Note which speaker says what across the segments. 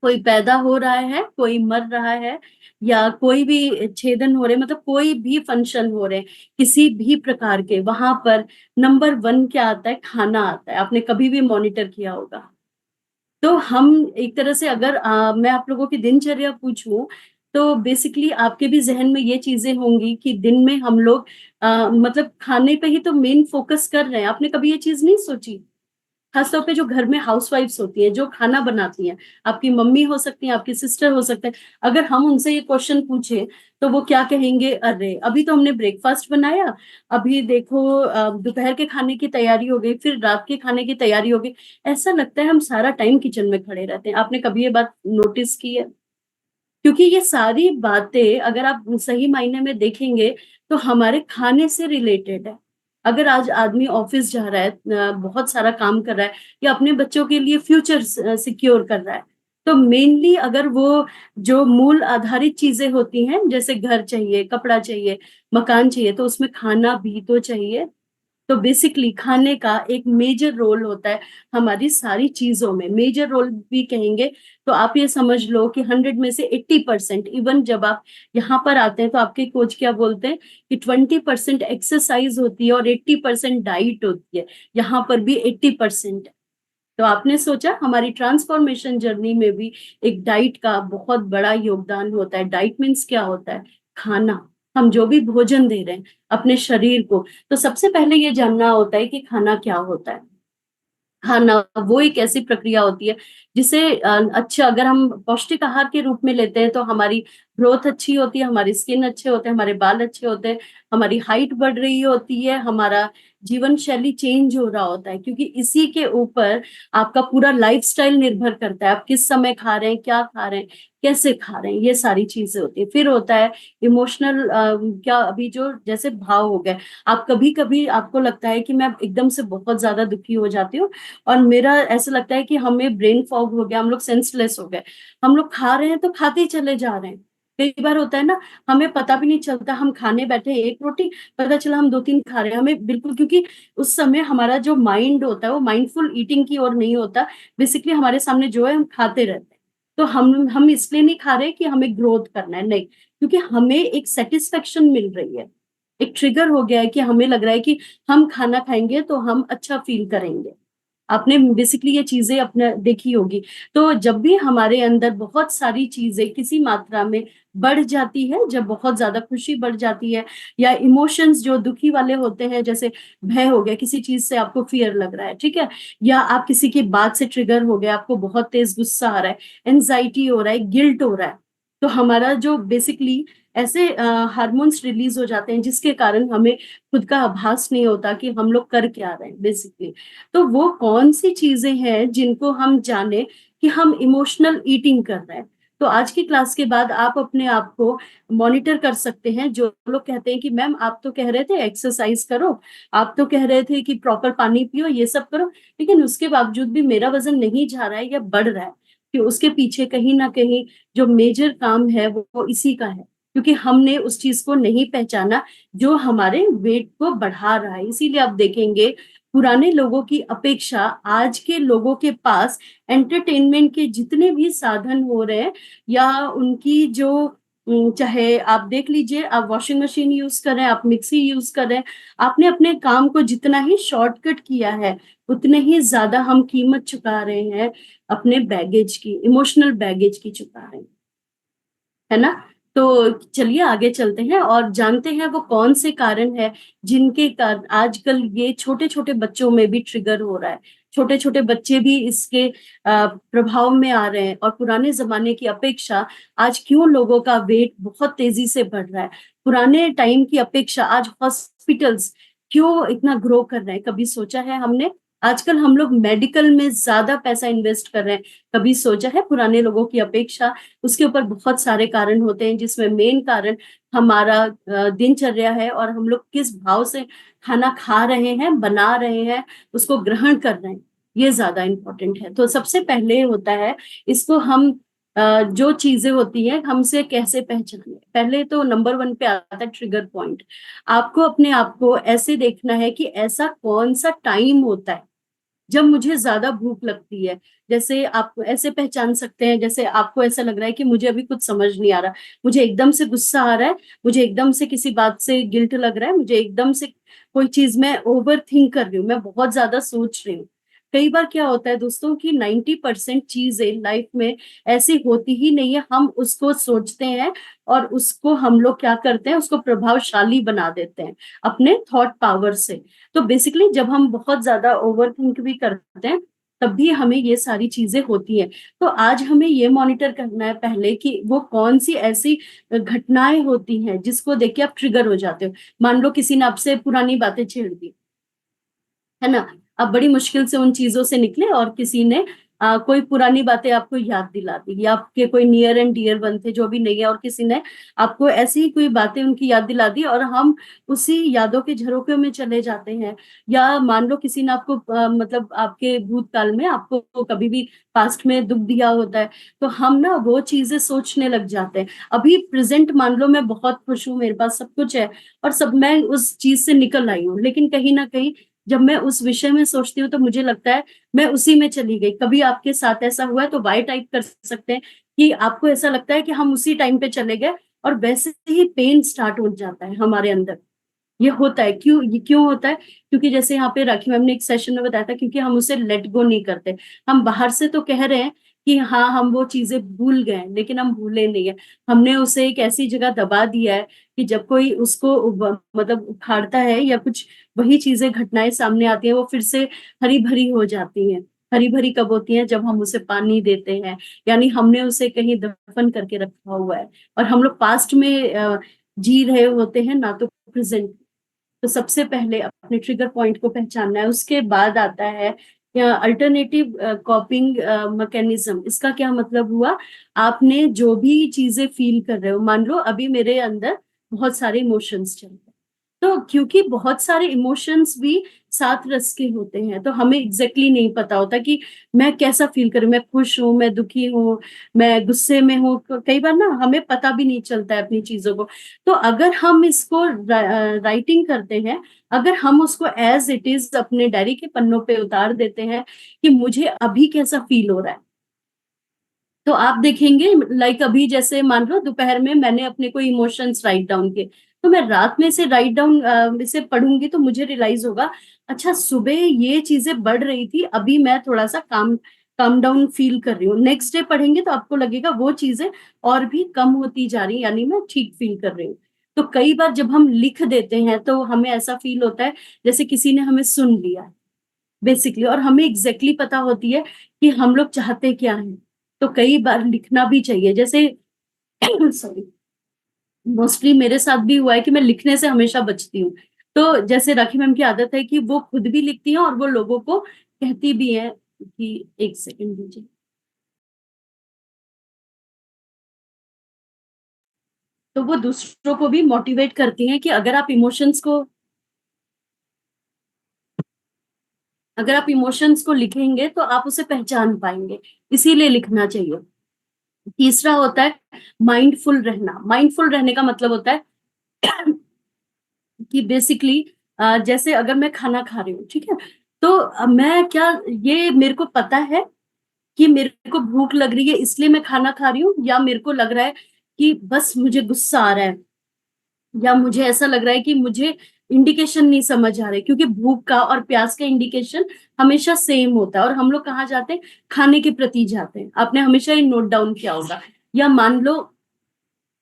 Speaker 1: कोई पैदा हो रहा है, कोई मर रहा है, या कोई भी छेदन हो रहे, मतलब कोई भी फंक्शन हो रहे किसी भी प्रकार के, वहां पर नंबर वन क्या आता है? खाना आता है। आपने कभी भी मॉनिटर किया होगा। तो हम एक तरह से अगर मैं आप लोगों की दिनचर्या पूछूं, तो बेसिकली आपके भी जहन में ये चीजें होंगी कि दिन में हम लोग मतलब खाने पे ही तो मेन फोकस कर रहे हैं। आपने कभी ये चीज नहीं सोची? खासतौर पे जो घर में हाउसवाइफ्स होती हैं, जो खाना बनाती हैं, आपकी मम्मी हो सकती हैं, आपकी सिस्टर हो सकते हैं, अगर हम उनसे ये क्वेश्चन पूछे तो वो क्या कहेंगे? अरे अभी तो हमने ब्रेकफास्ट बनाया, अभी देखो दोपहर के खाने की तैयारी हो गई, फिर रात के खाने की तैयारी हो गई। ऐसा लगता है हम सारा टाइम किचन में खड़े रहते हैं। आपने कभी ये बात नोटिस की है? क्योंकि ये सारी बातें अगर आप सही मायने में देखेंगे तो हमारे खाने से रिलेटेड है। अगर आज आदमी ऑफिस जा रहा है, बहुत सारा काम कर रहा है, या अपने बच्चों के लिए फ्यूचर सिक्योर कर रहा है, तो मेनली अगर वो जो मूल आधारित चीजें होती हैं, जैसे घर चाहिए, कपड़ा चाहिए, मकान चाहिए, तो उसमें खाना भी तो चाहिए। तो बेसिकली खाने का एक मेजर रोल होता है हमारी सारी चीजों में, मेजर रोल भी कहेंगे। तो आप ये समझ लो कि 100 में से 80%, इवन जब आप यहाँ पर आते हैं तो आपके कोच क्या बोलते हैं कि 20% एक्सरसाइज होती है और 80% डाइट होती है। यहाँ पर भी 80%। तो आपने सोचा हमारी ट्रांसफॉर्मेशन जर्नी में भी एक डाइट का बहुत बड़ा योगदान होता है। डाइट मीन्स क्या होता है? खाना। हम जो भी भोजन दे रहे हैं अपने शरीर को, तो सबसे पहले ये जानना होता है कि खाना क्या होता है। खाना वो एक ऐसी प्रक्रिया होती है जिसे अच्छा अगर हम पौष्टिक आहार के रूप में लेते हैं तो हमारी ग्रोथ अच्छी होती है, हमारी स्किन अच्छे होते हैं, हमारे बाल अच्छे होते हैं, हमारी हाइट बढ़ रही होती है, हमारा जीवन शैली चेंज हो रहा होता है। क्योंकि इसी के ऊपर आपका पूरा लाइफस्टाइल निर्भर करता है। आप किस समय खा रहे हैं, क्या खा रहे हैं, कैसे खा रहे हैं, ये सारी चीजें होती है। फिर होता है इमोशनल, क्या अभी जो जैसे भाव हो गए, आप कभी कभी आपको लगता है कि मैं एकदम से बहुत ज्यादा दुखी हो जाती हूँ, और मेरा ऐसा लगता है कि हमें ब्रेन फॉग हो गया, हम लोग सेंसलेस हो गए। हम लोग खा रहे हैं तो खाते ही चले जा रहे हैं। कई बार होता है ना, हमें पता भी नहीं चलता, हम खाने बैठे एक रोटी, पता चला हम दो तीन खा रहे हैं, हमें बिल्कुल, क्योंकि उस समय हमारा जो माइंड होता है वो माइंडफुल ईटिंग की ओर नहीं होता। बेसिकली हमारे सामने जो है हम खाते रहते हैं। तो हम इसलिए नहीं खा रहे कि हमें ग्रोथ करना है, नहीं, क्योंकि हमें एक सेटिस्फेक्शन मिल रही है। एक ट्रिगर हो गया है कि हमें लग रहा है कि हम खाना खाएंगे तो हम अच्छा फील करेंगे। आपने बेसिकली ये चीजें अपने देखी होगी। तो जब भी हमारे अंदर बहुत सारी चीजें किसी मात्रा में बढ़ जाती है, जब बहुत ज्यादा खुशी बढ़ जाती है, या इमोशंस जो दुखी वाले होते हैं, जैसे भय हो गया, किसी चीज से आपको फियर लग रहा है, ठीक है, या आप किसी की बात से ट्रिगर हो गया, आपको बहुत तेज गुस्सा आ रहा है, एंजाइटी हो रहा है, गिल्ट हो रहा है, तो हमारा जो बेसिकली ऐसे हार्मोन्स रिलीज हो जाते हैं जिसके कारण हमें खुद का आभास नहीं होता कि हम लोग कर क्या रहे हैं बेसिकली। तो वो कौन सी चीजें हैं जिनको हम जाने कि हम इमोशनल ईटिंग कर रहे हैं। तो आज की क्लास के बाद आप अपने आप को मॉनिटर कर सकते हैं। जो लोग कहते हैं कि मैम आप तो कह रहे थे एक्सरसाइज करो, आप तो कह रहे थे कि प्रॉपर पानी पियो, ये सब करो, लेकिन उसके बावजूद भी मेरा वजन नहीं जा रहा है या बढ़ रहा है, कि उसके पीछे कहीं ना कहीं जो मेजर काम है वो इसी का है, क्योंकि हमने उस चीज को नहीं पहचाना जो हमारे वेट को बढ़ा रहा है। इसीलिए आप देखेंगे पुराने लोगों की अपेक्षा आज के लोगों के पास एंटरटेनमेंट के जितने भी साधन हो रहे हैं, या उनकी जो चाहे आप देख लीजिए, आप वॉशिंग मशीन यूज कर रहे हैं, आप मिक्सी यूज कर रहे हैं, आपने अपने काम को जितना ही शॉर्टकट किया है उतने ही ज्यादा हम कीमत चुका रहे हैं अपने बैगेज की, इमोशनल बैगेज की चुका रहे हैं, है ना। तो चलिए आगे चलते हैं और जानते हैं वो कौन से कारण है जिनके कारण आजकल ये छोटे छोटे बच्चों में भी ट्रिगर हो रहा है। छोटे छोटे बच्चे भी इसके प्रभाव में आ रहे हैं, और पुराने जमाने की अपेक्षा आज क्यों लोगों का वेट बहुत तेजी से बढ़ रहा है। पुराने टाइम की अपेक्षा आज हॉस्पिटल्स क्यों इतना ग्रो कर रहे हैं, कभी सोचा है हमने? आजकल हम लोग मेडिकल में ज्यादा पैसा इन्वेस्ट कर रहे हैं, कभी सोचा है पुराने लोगों की अपेक्षा? उसके ऊपर बहुत सारे कारण होते हैं, जिसमें मेन कारण हमारा दिनचर्या है, और हम लोग किस भाव से खाना खा रहे हैं, बना रहे हैं, उसको ग्रहण कर रहे हैं, ये ज्यादा इंपॉर्टेंट है। तो सबसे पहले होता है इसको हम जो चीजें होती हैं हमसे कैसे पहचाने। पहले तो नंबर वन पे आता है ट्रिगर पॉइंट। आपको अपने आप को ऐसे देखना है कि ऐसा कौन सा टाइम होता है जब मुझे ज्यादा भूख लगती है, जैसे आप ऐसे पहचान सकते हैं, जैसे आपको ऐसा लग रहा है कि मुझे अभी कुछ समझ नहीं आ रहा, मुझे एकदम से गुस्सा आ रहा है, मुझे एकदम से किसी बात से गिल्ट लग रहा है, मुझे एकदम से कोई चीज मैं ओवर थिंक कर रही हूँ, मैं बहुत ज्यादा सोच रही हूँ। कई बार क्या होता है दोस्तों की 90% चीजें लाइफ में ऐसी होती ही नहीं है, हम उसको सोचते हैं और उसको हम लोग क्या करते हैं, उसको प्रभावशाली बना देते हैं अपने थॉट पावर से। तो बेसिकली जब हम बहुत ज्यादा ओवर थिंक भी करते हैं तब भी हमें ये सारी चीजें होती हैं। तो आज हमें ये मॉनिटर करना है पहले कि वो कौन सी ऐसी घटनाएं होती हैं जिसको देख के आप ट्रिगर हो जाते हो। मान लो किसी ने आपसे पुरानी बातें छेड़ दी, है ना, आप बड़ी मुश्किल से उन चीजों से निकले और किसी ने कोई पुरानी बातें आपको याद दिला दी, या आपके कोई नियर एंड डियर वन थे जो भी नहीं है, और किसी ने आपको ऐसी ही कोई बातें उनकी याद दिला दी और हम उसी यादों के झरोखे में चले जाते हैं। या मान लो किसी ने आपको मतलब आपके भूतकाल में आपको कभी भी पास्ट में दुख दिया होता है, तो हम ना वो चीजें सोचने लग जाते हैं। अभी प्रेजेंट मान लो मैं बहुत खुश हूँ, मेरे पास सब कुछ है और सब, मैं उस चीज से निकल आई हूँ, लेकिन कहीं ना कहीं जब मैं उस विषय में सोचती हूँ तो मुझे लगता है मैं उसी में चली गई। कभी आपके साथ ऐसा हुआ है तो वाई टाइप कर सकते हैं कि आपको ऐसा लगता है कि हम उसी टाइम पे चले गए, और वैसे ही पेन स्टार्ट हो जाता है हमारे अंदर। ये होता है क्यों, ये क्यों होता है? क्योंकि जैसे यहाँ पे राखी मैम ने एक सेशन में बताया था, क्योंकि हम उसे लेट गो नहीं करते। हम बाहर से तो कह रहे हैं कि हाँ हम वो चीजें भूल गए, लेकिन हम भूले नहीं है। हमने उसे एक ऐसी जगह दबा दिया है कि जब कोई उसको मतलब उखाड़ता है या कुछ वही चीजें घटनाएं सामने आती है, वो फिर से हरी भरी हो जाती हैं। हरी भरी कब होती है? जब हम उसे पानी देते हैं, यानी हमने उसे कहीं दफन करके रखा हुआ है और हम लोग पास्ट में जी रहे होते हैं, ना तो प्रेजेंट। तो सबसे पहले अपने ट्रिगर पॉइंट को पहचानना है, उसके बाद आता है अल्टरनेटिव कॉपिंग मैकेनिज्म। इसका क्या मतलब हुआ? आपने जो भी चीजें फील कर रहे हो, मान लो अभी मेरे अंदर बहुत सारे इमोशंस चल रहे हैं, तो क्योंकि बहुत सारे इमोशंस भी सात रस के होते हैं, तो हमें एग्जैक्टली नहीं पता होता कि मैं कैसा फील करूं, मैं खुश हूं, मैं दुखी हूं, मैं गुस्से में हूं। कई बार ना हमें पता भी नहीं चलता है अपनी चीजों को। तो अगर हम इसको राइटिंग करते हैं, अगर हम उसको एज इट इज अपने डायरी के पन्नों पे उतार देते हैं कि मुझे अभी कैसा फील हो रहा है, तो आप देखेंगे लाइक अभी जैसे मान लो दोपहर में मैंने अपने कोई इमोशंस राइट डाउन किए, तो मैं रात में इसे राइट डाउन इसे पढ़ूंगी तो मुझे रियलाइज होगा, अच्छा सुबह ये चीजें बढ़ रही थी, अभी मैं थोड़ा सा काम काम डाउन फील कर रही हूँ। नेक्स्ट डे पढ़ेंगे तो आपको लगेगा वो चीजें और भी कम होती जा रही, यानी मैं ठीक फील कर रही हूँ। तो कई बार जब हम लिख देते हैं तो हमें ऐसा फील होता है जैसे किसी ने हमें सुन लिया बेसिकली, और हमें एग्जैक्टली पता होती है कि हम लोग चाहते क्या हैं। तो कई बार लिखना भी चाहिए, जैसे सॉरी, मोस्टली मेरे साथ भी हुआ है कि मैं लिखने से हमेशा बचती हूँ। तो जैसे राखी मैम की आदत है कि वो खुद भी लिखती हैं और वो लोगों को कहती भी है कि एक सेकंड दीजिए। तो वो दूसरों को भी मोटिवेट करती हैं कि अगर आप इमोशंस को लिखेंगे तो आप उसे पहचान पाएंगे, इसीलिए लिखना चाहिए। तीसरा होता है माइंडफुल रहना। माइंडफुल रहने का मतलब होता है कि बेसिकली जैसे अगर मैं खाना खा रही हूँ, ठीक है, तो मैं क्या, ये मेरे को पता है कि मेरे को भूख लग रही है इसलिए मैं खाना खा रही हूँ, या मेरे को लग रहा है कि बस मुझे गुस्सा आ रहा है, या मुझे ऐसा लग रहा है कि मुझे इंडिकेशन नहीं समझ आ रहे, क्योंकि भूख का और प्यास का इंडिकेशन हमेशा सेम होता है, और हम लोग कहाँ जाते हैं? खाने के प्रति जाते हैं। आपने हमेशा ये नोट डाउन किया होगा। या मान लो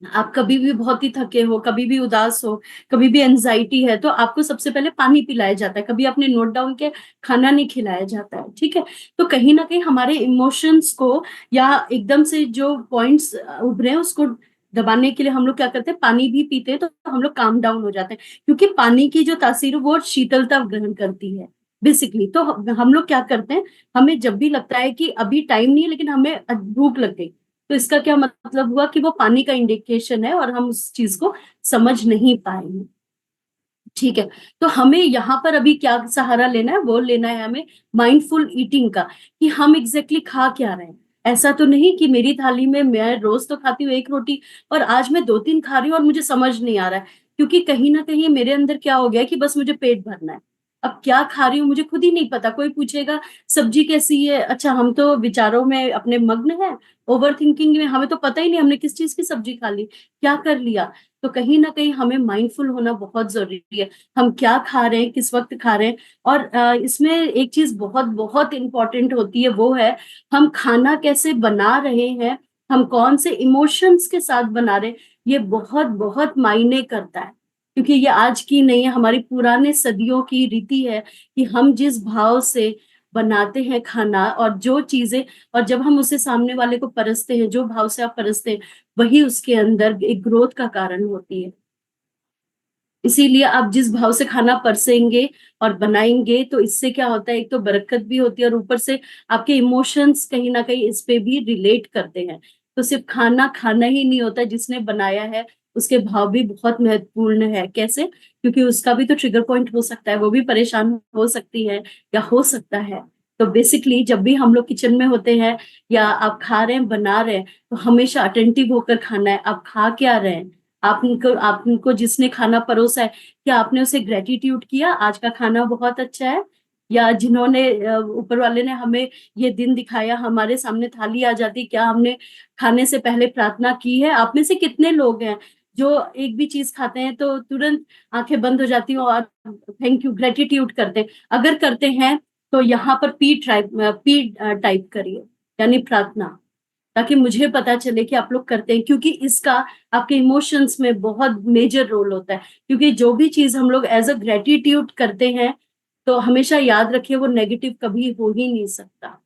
Speaker 1: आप कभी भी बहुत ही थके हो, कभी भी उदास हो, कभी भी एंजाइटी है, तो आपको सबसे पहले पानी पिलाया जाता है, कभी आपने नोट डाउन किया, खाना नहीं खिलाया जाता है, ठीक है। तो कहीं ना कहीं हमारे इमोशंस को या एकदम से जो पॉइंट्स उभरे हैं उसको दबाने के लिए हम लोग क्या करते हैं? पानी भी पीते हैं, तो हम लोग काम डाउन हो जाते हैं, क्योंकि पानी की जो तासीर है वो शीतलता ग्रहण करती है बेसिकली। तो हम लोग क्या करते हैं, हमें जब भी लगता है कि अभी टाइम नहीं है लेकिन हमें भूख लग गई, तो इसका क्या मतलब हुआ कि वो पानी का इंडिकेशन है और हम उस चीज को समझ नहीं पाएंगे, ठीक है। तो हमें यहाँ पर अभी क्या सहारा लेना है? वो लेना है हमें माइंडफुल ईटिंग का, कि हम एग्जैक्टली खा क्या रहे हैं। ऐसा तो नहीं कि मेरी थाली में, मैं रोज तो खाती हूँ एक रोटी और आज मैं दो तीन खा रही हूँ और मुझे समझ नहीं आ रहा है, क्योंकि कहीं ना कहीं मेरे अंदर क्या हो गया है कि बस मुझे पेट भरना है। अब क्या खा रही हूँ मुझे खुद ही नहीं पता। कोई पूछेगा सब्जी कैसी है, अच्छा हम तो विचारों में अपने मग्न हैं, ओवर थिंकिंग में, हमें तो पता ही नहीं हमने किस चीज की सब्जी खा ली, क्या कर लिया। तो कहीं ना कहीं हमें माइंडफुल होना बहुत जरूरी है, हम क्या खा रहे हैं, किस वक्त खा रहे हैं। और इसमें एक चीज बहुत बहुत इंपॉर्टेंट होती है, वो है हम खाना कैसे बना रहे हैं, हम कौन से इमोशंस के साथ बना रहे हैं। ये बहुत बहुत मायने करता है, क्योंकि ये आज की नहीं है, हमारी पुराने सदियों की रीति है कि हम जिस भाव से बनाते हैं खाना और जो चीजें, और जब हम उसे सामने वाले को परसते हैं, जो भाव से आप परसते हैं, वही उसके अंदर एक ग्रोथ का कारण होती है। इसीलिए आप जिस भाव से खाना परसेंगे और बनाएंगे, तो इससे क्या होता है, एक तो बरकत भी होती है और ऊपर से आपके इमोशंस कहीं ना कहीं इस पे भी रिलेट करते हैं। तो सिर्फ खाना खाना ही नहीं होता, जिसने बनाया है उसके भाव भी बहुत महत्वपूर्ण है। कैसे? क्योंकि उसका भी तो ट्रिगर पॉइंट हो सकता है, वो भी परेशान हो सकती है या हो सकता है। तो बेसिकली जब भी हम लोग किचन में होते हैं या आप खा रहे हैं, बना रहे हैं, तो हमेशा अटेंटिव होकर खाना है। आप खा क्या रहे हैं, आपको जिसने खाना परोसा है, क्या आपने उसे ग्रेटिट्यूड किया, आज का खाना बहुत अच्छा है? या जिन्होंने ऊपर वाले ने हमें ये दिन दिखाया, हमारे सामने थाली आ जाती, क्या हमने खाने से पहले प्रार्थना की है? आप में से कितने लोग हैं जो एक भी चीज खाते हैं तो तुरंत आंखें बंद हो जाती हैं और थैंक यू, ग्रेटिट्यूड करते हैं? अगर करते हैं तो यहाँ पर पी टाइप करिए, यानी प्रार्थना, ताकि मुझे पता चले कि आप लोग करते हैं, क्योंकि इसका आपके इमोशंस में बहुत मेजर रोल होता है। क्योंकि जो भी चीज हम लोग एज अ ग्रेटिट्यूड करते हैं, तो हमेशा याद रखिए वो नेगेटिव कभी हो ही नहीं सकता।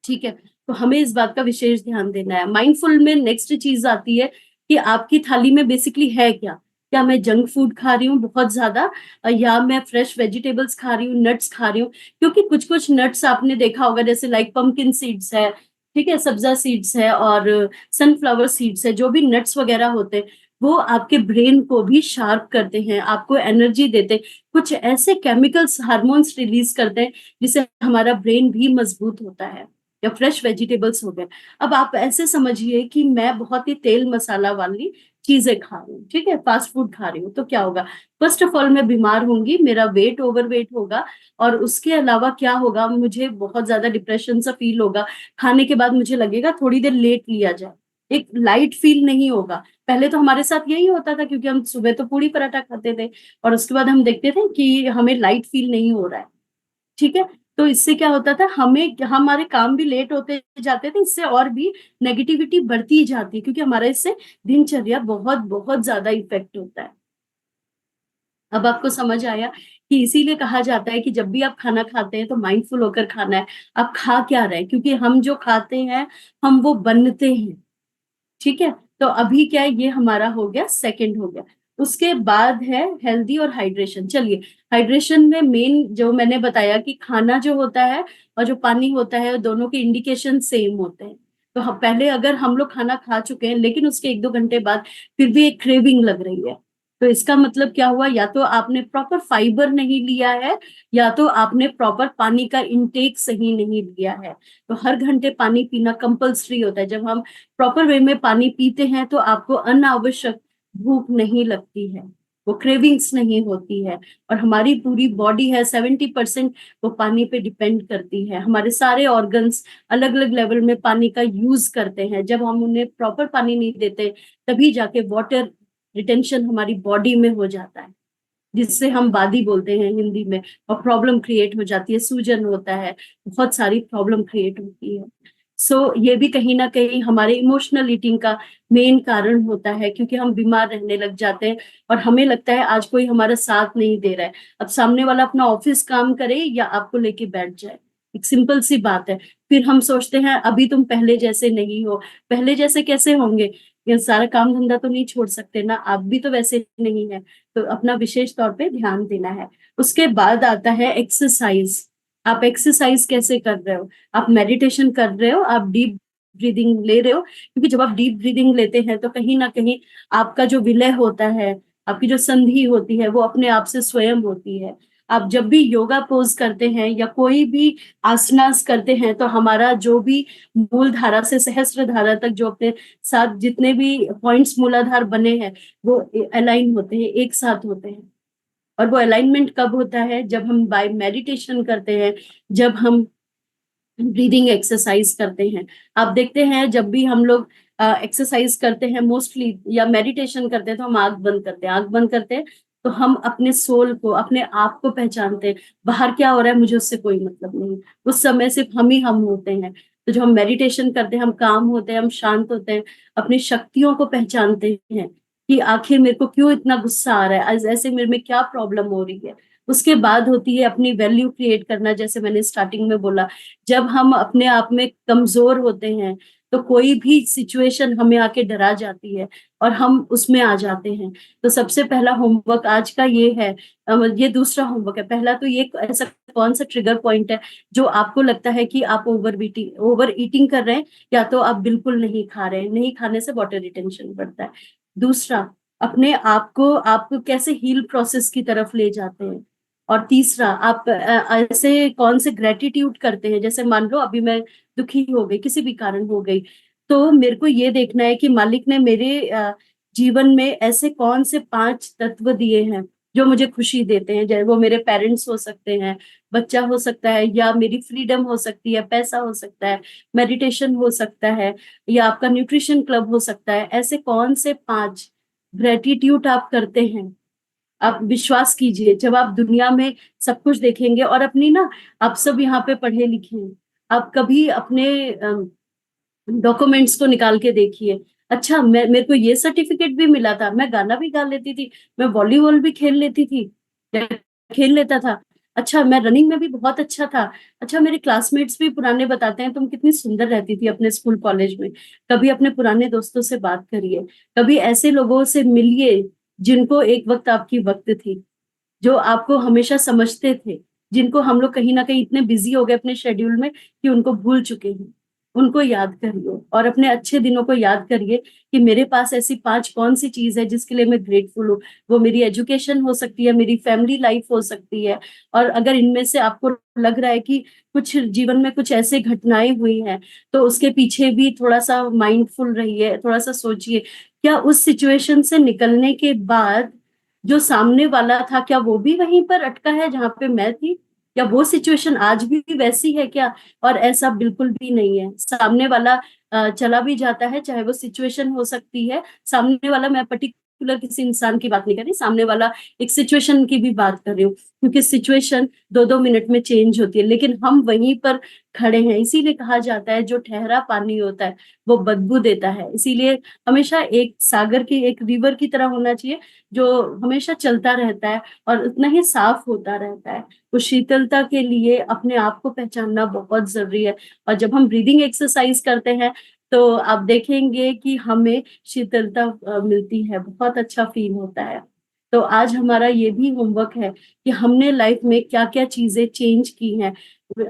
Speaker 1: ठीक है, तो हमें इस बात का विशेष ध्यान देना है। माइंडफुल में नेक्स्ट चीज आती है कि आपकी थाली में बेसिकली है क्या। क्या मैं जंक फूड खा रही हूँ बहुत ज्यादा, या मैं फ्रेश वेजिटेबल्स खा रही हूँ, नट्स खा रही हूँ? क्योंकि कुछ कुछ नट्स आपने देखा होगा, जैसे लाइक पंपकिन सीड्स है, ठीक है, सब्जा सीड्स है, और सनफ्लावर सीड्स है, जो भी नट्स वगैरह होते हैं, वो आपके ब्रेन को भी शार्प करते हैं, आपको एनर्जी देते हैं, कुछ ऐसे केमिकल्स, हार्मोन्स रिलीज करते हैं जिससे हमारा ब्रेन भी मजबूत होता है। या फ्रेश वेजिटेबल्स हो गए। अब आप ऐसे समझिए कि मैं बहुत ही तेल मसाला वाली चीजें खा रही हूँ, ठीक है, फास्ट फूड खा रही हूँ, तो क्या होगा? फर्स्ट ऑफ ऑल मैं बीमार होंगी, मेरा वेट ओवरवेट होगा, और उसके अलावा क्या होगा, मुझे बहुत ज्यादा डिप्रेशन सा फील होगा। खाने के बाद मुझे लगेगा थोड़ी देर लेट लिया जाए, एक लाइट फील नहीं होगा। पहले तो हमारे साथ यही होता था, क्योंकि हम सुबह तो पूरी पराठा खाते थे, और उसके बाद हम देखते थे कि हमें लाइट फील नहीं हो रहा है, ठीक है। तो इससे क्या होता था, हमें हमारे काम भी लेट होते जाते थे, इससे और भी नेगेटिविटी बढ़ती जाती है, क्योंकि हमारा इससे दिनचर्या बहुत बहुत ज्यादा इफेक्ट होता है। अब आपको समझ आया कि इसीलिए कहा जाता है कि जब भी आप खाना खाते हैं तो माइंडफुल होकर खाना है। आप खा क्या रहे हैं, क्योंकि हम जो खाते हैं हम वो बनते हैं, ठीक है। तो अभी क्या है, ये हमारा हो गया, सेकंड हो गया। उसके बाद है हेल्दी और हाइड्रेशन। चलिए, हाइड्रेशन में मेन जो मैंने बताया कि खाना जो होता है और जो पानी होता है, दोनों के इंडिकेशन सेम होते हैं। तो हम पहले, अगर हम लोग खाना खा चुके हैं लेकिन उसके 1-2 घंटे बाद फिर भी एक क्रेविंग लग रही है, तो इसका मतलब क्या हुआ, या तो आपने प्रॉपर फाइबर नहीं लिया है, या तो आपने प्रॉपर पानी का इंटेक सही नहीं लिया है। तो हर घंटे पानी पीना कंपल्सरी होता है। जब हम प्रॉपर वे में पानी पीते हैं तो आपको अनावश्यक भूख नहीं लगती है, वो क्रेविंग्स नहीं होती है। और हमारी पूरी बॉडी है 70% वो पानी पे डिपेंड करती है। हमारे सारे ऑर्गन्स अलग अलग लेवल में पानी का यूज करते हैं। जब हम उन्हें प्रॉपर पानी नहीं देते, तभी जाके वाटर रिटेंशन हमारी बॉडी में हो जाता है, जिससे हम बादी बोलते हैं हिंदी में, और प्रॉब्लम क्रिएट हो जाती है, सूजन होता है, बहुत सारी प्रॉब्लम क्रिएट होती है। ये भी कहीं ना कहीं हमारे इमोशनल ईटिंग का मेन कारण होता है, क्योंकि हम बीमार रहने लग जाते हैं और हमें लगता है आज कोई हमारा साथ नहीं दे रहा है। अब सामने वाला अपना ऑफिस काम करे या आपको लेके बैठ जाए, एक सिंपल सी बात है, फिर हम सोचते हैं अभी तुम पहले जैसे नहीं हो। पहले जैसे कैसे होंगे, ये सारा काम धंधा तो नहीं छोड़ सकते ना, आप भी तो वैसे नहीं है। तो अपना विशेष तौर पे ध्यान देना है। उसके बाद आता है एक्सरसाइज। आप एक्सरसाइज कैसे कर रहे हो? आप मेडिटेशन कर रहे हो, आप डीप ब्रीदिंग ले रहे हो? क्योंकि जब आप डीप ब्रीदिंग लेते हैं तो कहीं ना कहीं आपका जो विलय होता है, आपकी जो संधि होती है, वो अपने आप से स्वयं होती है। आप जब भी योगा पोज करते हैं या कोई भी आसनास करते हैं, तो हमारा जो भी मूल धारा से सहस्त्र धारा तक जो अपने साथ जितने भी पॉइंट्स मूलाधार बने हैं, वो अलाइन होते हैं, एक साथ होते हैं। और वो अलाइनमेंट कब होता है? जब हम बाय मेडिटेशन करते हैं, जब हम ब्रीदिंग एक्सरसाइज करते हैं। आप देखते हैं जब भी हम लोग एक्सरसाइज करते हैं मोस्टली या मेडिटेशन करते हैं, तो हम आंख बंद करते हैं। आंख बंद करते हैं तो हम अपने सोल को, अपने आप को पहचानते हैं। बाहर क्या हो रहा है मुझे उससे कोई मतलब नहीं, उस समय सिर्फ हम ही हम होते हैं। तो जो हम मेडिटेशन करते हैं, हम काम होते हैं, हम शांत होते हैं, अपनी शक्तियों को पहचानते हैं कि आखिर मेरे को क्यों इतना गुस्सा आ रहा है, ऐसे मेरे में क्या प्रॉब्लम हो रही है। उसके बाद होती है अपनी वैल्यू क्रिएट करना, जैसे मैंने स्टार्टिंग में बोला। जब हम अपने आप में कमजोर होते हैं तो कोई भी सिचुएशन हमें आके डरा जाती है और हम उसमें आ जाते हैं। तो सबसे पहला होमवर्क आज का ये है, ये दूसरा होमवर्क है। पहला तो ये, ऐसा कौन सा ट्रिगर पॉइंट है जो आपको लगता है कि आप ओवर ईटिंग कर रहे हैं, या तो आप बिल्कुल नहीं खा रहे हैं। नहीं खाने से वाटर रिटेंशन बढ़ता है। दूसरा, अपने आप कैसे हील प्रोसेस की तरफ ले जाते हैं। और तीसरा, आप ऐसे कौन से ग्रेटिट्यूड करते हैं। जैसे मान लो अभी मैं दुखी हो गई, किसी भी कारण हो गई, तो मेरे को ये देखना है कि मालिक ने मेरे जीवन में ऐसे कौन से 5 तत्व दिए हैं जो मुझे खुशी देते हैं। जैसे वो मेरे पेरेंट्स हो सकते हैं, बच्चा हो सकता है, या मेरी फ्रीडम हो सकती है, पैसा हो सकता है, मेडिटेशन हो सकता है, या आपका न्यूट्रिशन क्लब हो सकता है। ऐसे कौन से 5 ग्रेटिट्यूड आप करते हैं। आप विश्वास कीजिए, जब आप दुनिया में सब कुछ देखेंगे, और अपनी ना, आप सब यहाँ पे पढ़े लिखे हैं, आप कभी अपने डॉक्यूमेंट्स को निकाल के देखिए। अच्छा, मेरे को ये सर्टिफिकेट भी मिला था, मैं गाना भी गा लेती थी, मैं वॉलीबॉल भी खेल लेती थी, खेल लेता था। अच्छा, मैं रनिंग में भी बहुत अच्छा था। अच्छा, मेरे क्लासमेट्स भी पुराने बताते हैं तुम कितनी सुंदर रहती थी अपने स्कूल कॉलेज में। कभी अपने पुराने दोस्तों से बात करिए, कभी ऐसे लोगों से मिलिए जिनको एक वक्त आपकी वक्त थी, जो आपको हमेशा समझते थे, जिनको हम लोग कहीं ना कहीं इतने बिजी हो गए अपने शेड्यूल में कि उनको भूल चुके हैं। उनको याद करिए और अपने अच्छे दिनों को याद करिए कि मेरे पास ऐसी 5 कौन सी चीज है जिसके लिए मैं ग्रेटफुल हूँ। वो मेरी एजुकेशन हो सकती है, मेरी फैमिली लाइफ हो सकती है। और अगर इनमें से आपको लग रहा है कि कुछ जीवन में कुछ ऐसे घटनाएं हुई हैं, तो उसके पीछे भी थोड़ा सा माइंडफुल रहिए, थोड़ा सा सोचिए, क्या उस सिचुएशन से निकलने के बाद जो सामने वाला था, क्या वो भी वहीं पर अटका है जहां पे मैं थी, या वो सिचुएशन आज भी वैसी है क्या? और ऐसा बिल्कुल भी नहीं है। सामने वाला चला भी जाता है, चाहे वो सिचुएशन हो सकती है सामने वाला, मैं पर्टिकुलर किसी इंसान की बात नहीं कर रही, सामने वाला एक सिचुएशन की भी बात कर रही हूँ, क्योंकि सिचुएशन 2-2 मिनट में चेंज होती है, लेकिन हम वहीं पर खड़े हैं। इसीलिए कहा जाता है जो ठहरा पानी होता है वो बदबू देता है। इसीलिए हमेशा एक सागर की, एक रिवर की तरह होना चाहिए, जो हमेशा चलता रहता है और उतना ही साफ होता रहता है। उस शीतलता के लिए अपने आप को पहचानना बहुत जरूरी है। और जब हम ब्रीदिंग एक्सरसाइज करते हैं तो आप देखेंगे कि हमें शीतलता मिलती है, बहुत अच्छा फील होता है। तो आज हमारा ये भी होमवर्क है कि हमने लाइफ में क्या क्या चीजें चेंज की हैं।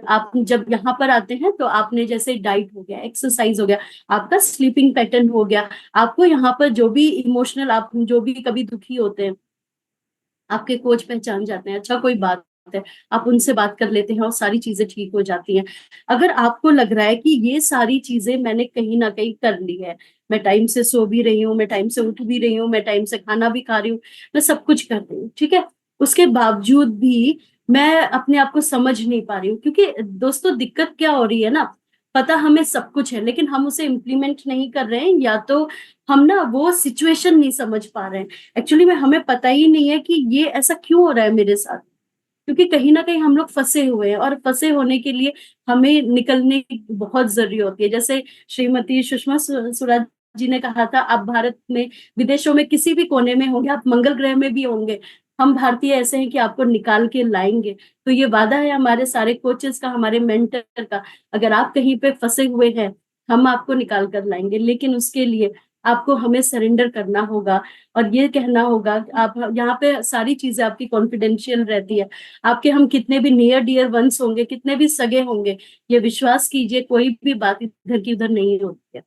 Speaker 1: आप जब यहाँ पर आते हैं तो आपने, जैसे डाइट हो गया, एक्सरसाइज हो गया, आपका स्लीपिंग पैटर्न हो गया, आपको यहाँ पर जो भी इमोशनल, आप जो भी कभी दुखी होते हैं, आपके कोच पहचान जाते हैं। अच्छा, कोई बात है, आप उनसे बात कर लेते हैं और सारी चीजें ठीक हो जाती हैं। अगर आपको लग रहा है कि ये सारी चीजें मैंने कहीं ना कहीं कर ली है, मैं टाइम से सो भी रही हूँ, मैं टाइम से उठ भी रही हूँ, मैं टाइम से खाना भी खा रही हूँ, मैं सब कुछ कर रही हूँ, ठीक है, उसके बावजूद भी मैं अपने आप को समझ नहीं पा रही हूँ, क्योंकि दोस्तों दिक्कत क्या हो रही है ना, पता हमें सब कुछ है लेकिन हम उसे इम्प्लीमेंट नहीं कर रहे हैं, या तो हम ना वो सिचुएशन नहीं समझ पा रहे हैं। एक्चुअली में हमें पता ही नहीं है कि ये ऐसा क्यों हो रहा है मेरे साथ, क्योंकि कहीं ना कहीं हम लोग फंसे हुए हैं, और फंसे होने के लिए हमें निकलने की बहुत जरूरी होती है। जैसे श्रीमती सुषमा स्वराज जी ने कहा था, आप भारत में, विदेशों में किसी भी कोने में होंगे, आप मंगल ग्रह में भी होंगे, हम भारतीय ऐसे हैं कि आपको निकाल के लाएंगे। तो ये वादा है हमारे सारे कोचेस का, हमारे मेंटर का, अगर आप कहीं पे फंसे हुए हैं, हम आपको निकाल कर लाएंगे। लेकिन उसके लिए आपको हमें सरेंडर करना होगा, और ये कहना होगा कि आप, यहाँ पे सारी चीजें आपकी कॉन्फिडेंशियल रहती है। आपके हम कितने भी नियर डियर वंस होंगे, कितने भी सगे होंगे, ये विश्वास कीजिए कोई भी बात इधर की उधर नहीं होती है।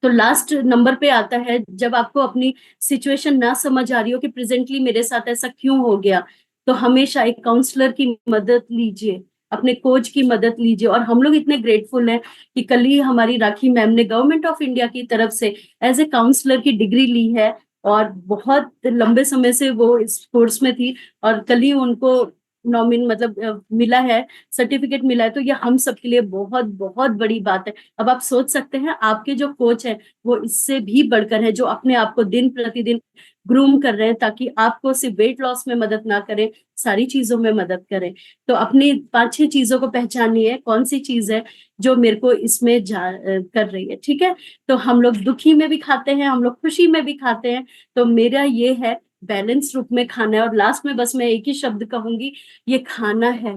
Speaker 1: तो लास्ट नंबर पे आता है, जब आपको अपनी सिचुएशन ना समझ आ रही हो कि प्रेजेंटली मेरे साथ ऐसा क्यों हो गया, तो हमेशा एक काउंसलर की मदद लीजिए, अपने कोच की मदद लीजिए। और हम लोग इतने ग्रेटफुल हैं कि कल ही हमारी राखी मैम ने गवर्नमेंट ऑफ इंडिया की तरफ से एज ए काउंसलर की डिग्री ली है, और बहुत लंबे समय से वो इस कोर्स में थी और कल ही उनको नॉमिन मतलब मिला है, सर्टिफिकेट मिला है, तो ये हम सबके लिए बहुत बहुत बड़ी बात है। अब आप सोच सकते हैं आपके जो कोच है वो इससे भी बढ़कर है, जो अपने आप को दिन प्रतिदिन ग्रूम कर रहे हैं ताकि आपको सिर्फ वेट लॉस में मदद ना करें, सारी चीजों में मदद करें। तो अपनी 5-6 चीजों को पहचानिए, कौन सी चीज है जो मेरे को इसमें कर रही है, ठीक है। तो हम लोग दुखी में भी खाते हैं, हम लोग खुशी में भी खाते हैं। तो मेरा ये है बैलेंस रूप में खाना है। और लास्ट में बस मैं एक ही शब्द कहूंगी, ये खाना है।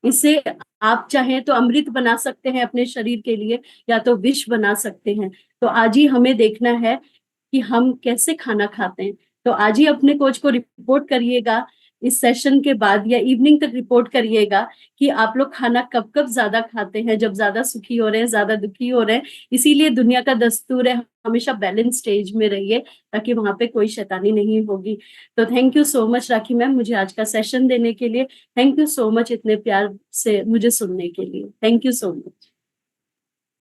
Speaker 1: इसे आप चाहें तो अमृत बना सकते हैं अपने शरीर के लिए, या तो विष बना सकते हैं। तो आज ही हमें देखना है कि हम कैसे खाना खाते हैं। तो आज ही अपने कोच को रिपोर्ट करिएगा, इस सेशन के बाद या इवनिंग तक रिपोर्ट करिएगा कि आप लोग खाना कब कब ज्यादा खाते हैं, जब ज्यादा सुखी हो रहे हैं, ज्यादा दुखी हो रहे हैं। इसीलिए दुनिया का दस्तूर है हमेशा बैलेंस स्टेज में रहिए, ताकि वहां पे कोई शैतानी नहीं होगी। तो thank you so much rakhi ma'am, मुझे आज का सेशन देने के लिए। थैंक यू सो मच इतने प्यार से मुझे सुनने के लिए। Thank you so much.